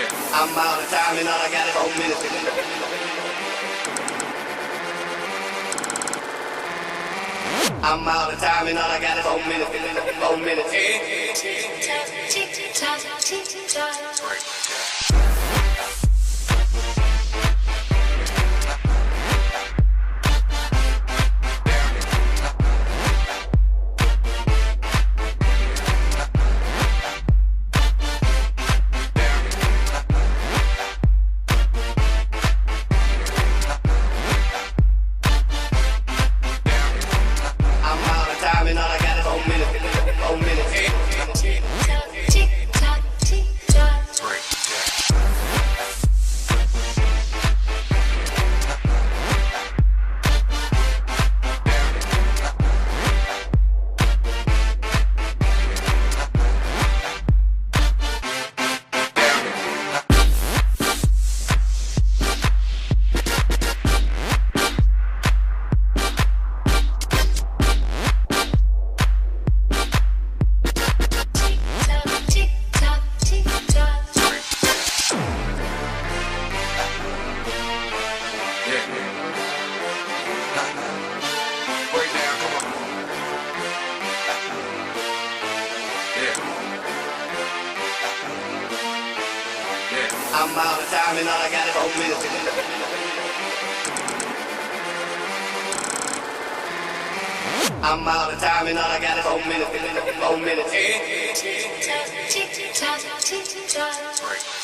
I'm out of time and all I got is 4 minutes. I'm out of time and all I got is 4 minutes. 4 minutes. Tick tock, tick tock. I'm out of time and all I got is 4 minutes. I'm out of time and all I got is 4 minutes. 4 minutes. Tick tock, tick tock, tick tock.